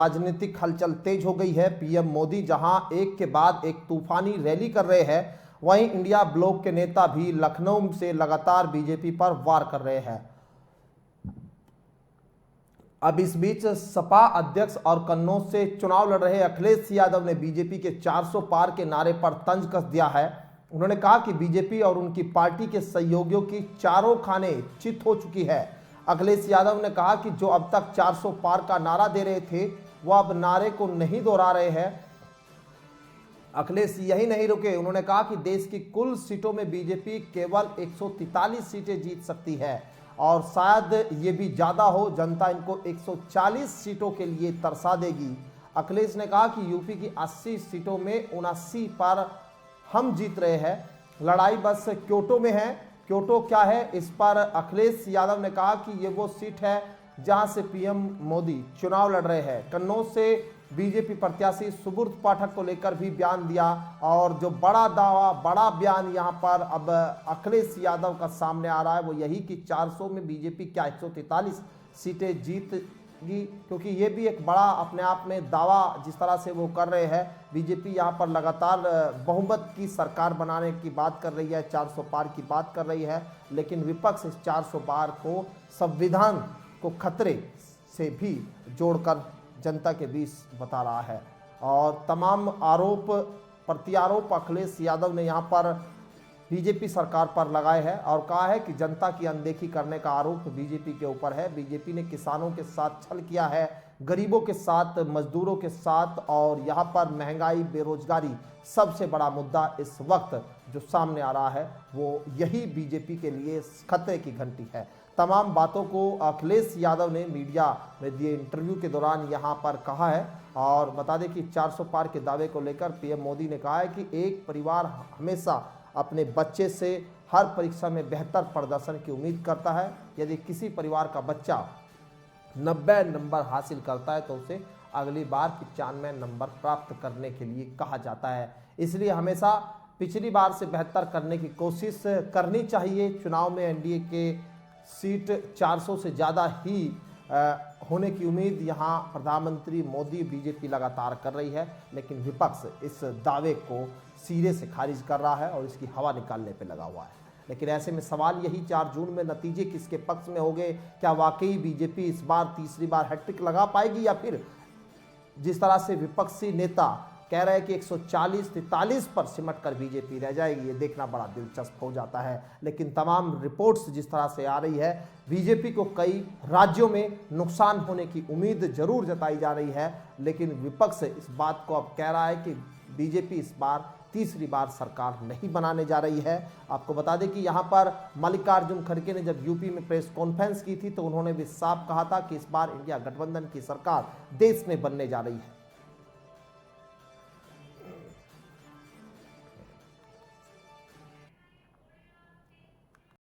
राजनीतिक हलचल तेज हो गई है। पीएम मोदी जहां एक के बाद एक तूफानी रैली कर रहे हैं, वहीं इंडिया ब्लॉक के नेता भी लखनऊ से लगातार बीजेपी पर वार कर रहे हैं। अब इस बीच सपा अध्यक्ष और कन्नौज से चुनाव लड़ रहे अखिलेश यादव ने बीजेपी के 400 पार के नारे पर तंज कस दिया है। उन्होंने कहा कि बीजेपी और उनकी पार्टी के सहयोगियों की चारों खाने चित हो चुकी है। अखिलेश यादव ने कहा कि जो अब तक 400 पार का नारा दे रहे थे, वो अब नारे को नहीं दोहरा रहे हैं। अखिलेश यही नहीं रुके, उन्होंने कहा कि देश की कुल सीटों में बीजेपी केवल 143 सीटें जीत सकती है और शायद ये भी ज्यादा हो, जनता इनको 140 सीटों के लिए तरसा देगी। अखिलेश ने कहा कि यूपी की 80 सीटों में 79 पर हम जीत रहे हैं, लड़ाई बस क्योटो में है। क्योटो क्या है, इस पर अखिलेश यादव ने कहा कि ये वो सीट है जहां से पीएम मोदी चुनाव लड़ रहे हैं। कन्नौज से बीजेपी प्रत्याशी सुब्रत पाठक को लेकर भी बयान दिया और जो बड़ा दावा, बड़ा बयान यहां पर अब अखिलेश यादव का सामने आ रहा है वो यही कि 400 में बीजेपी क्या 143 सीटें जीतेगी, क्योंकि ये भी एक बड़ा अपने आप में दावा जिस तरह से वो कर रहे हैं। बीजेपी यहां पर लगातार बहुमत की सरकार बनाने की बात कर रही है, 400 पार की बात कर रही है, लेकिन विपक्ष इस 400 पार को संविधान को खतरे से भी जोड़कर जनता के बीच बता रहा है। और तमाम आरोप प्रत्यारोप अखिलेश यादव ने यहां पर बीजेपी सरकार पर लगाए हैं और कहा है कि जनता की अनदेखी करने का आरोप बीजेपी के ऊपर है। बीजेपी ने किसानों के साथ छल किया है, गरीबों के साथ, मजदूरों के साथ, और यहाँ पर महंगाई, बेरोजगारी सबसे बड़ा मुद्दा इस वक्त जो सामने आ रहा है वो यही बीजेपी के लिए खतरे की घंटी है। तमाम बातों को अखिलेश यादव ने मीडिया में दिए इंटरव्यू के दौरान यहाँ पर कहा है। और बता दें कि 400 पार के दावे को लेकर पीएम मोदी ने कहा है कि एक परिवार हमेशा अपने बच्चे से हर परीक्षा में बेहतर प्रदर्शन की उम्मीद करता है। यदि किसी परिवार का बच्चा 90 नंबर हासिल करता है तो उसे अगली बार 95 नंबर प्राप्त करने के लिए कहा जाता है। इसलिए हमेशा पिछली बार से बेहतर करने की कोशिश करनी चाहिए। चुनाव में एनडीए के सीट 400 से ज़्यादा ही होने की उम्मीद यहाँ प्रधानमंत्री मोदी, बीजेपी लगातार कर रही है, लेकिन विपक्ष इस दावे को सिरे से खारिज कर रहा है और इसकी हवा निकालने पे लगा हुआ है। लेकिन ऐसे में सवाल यही 4 जून में नतीजे किसके पक्ष में होंगे? क्या वाकई बीजेपी इस बार तीसरी बार हैट्रिक लगा पाएगी, या फिर जिस तरह से विपक्षी नेता कह रहे हैं कि 140-43 पर सिमट कर बीजेपी रह जाएगी, ये देखना बड़ा दिलचस्प हो जाता है। लेकिन तमाम रिपोर्ट्स जिस तरह से आ रही है, बीजेपी को कई राज्यों में नुकसान होने की उम्मीद जरूर जताई जा रही है, लेकिन विपक्ष इस बात को अब कह रहा है कि बीजेपी इस बार तीसरी बार सरकार नहीं बनाने जा रही है। आपको बता दें कि यहाँ पर मल्लिकार्जुन खड़गे ने जब यूपी में प्रेस कॉन्फ्रेंस की थी तो उन्होंने भी साफ कहा था कि इस बार इंडिया गठबंधन की सरकार देश में बनने जा रही है।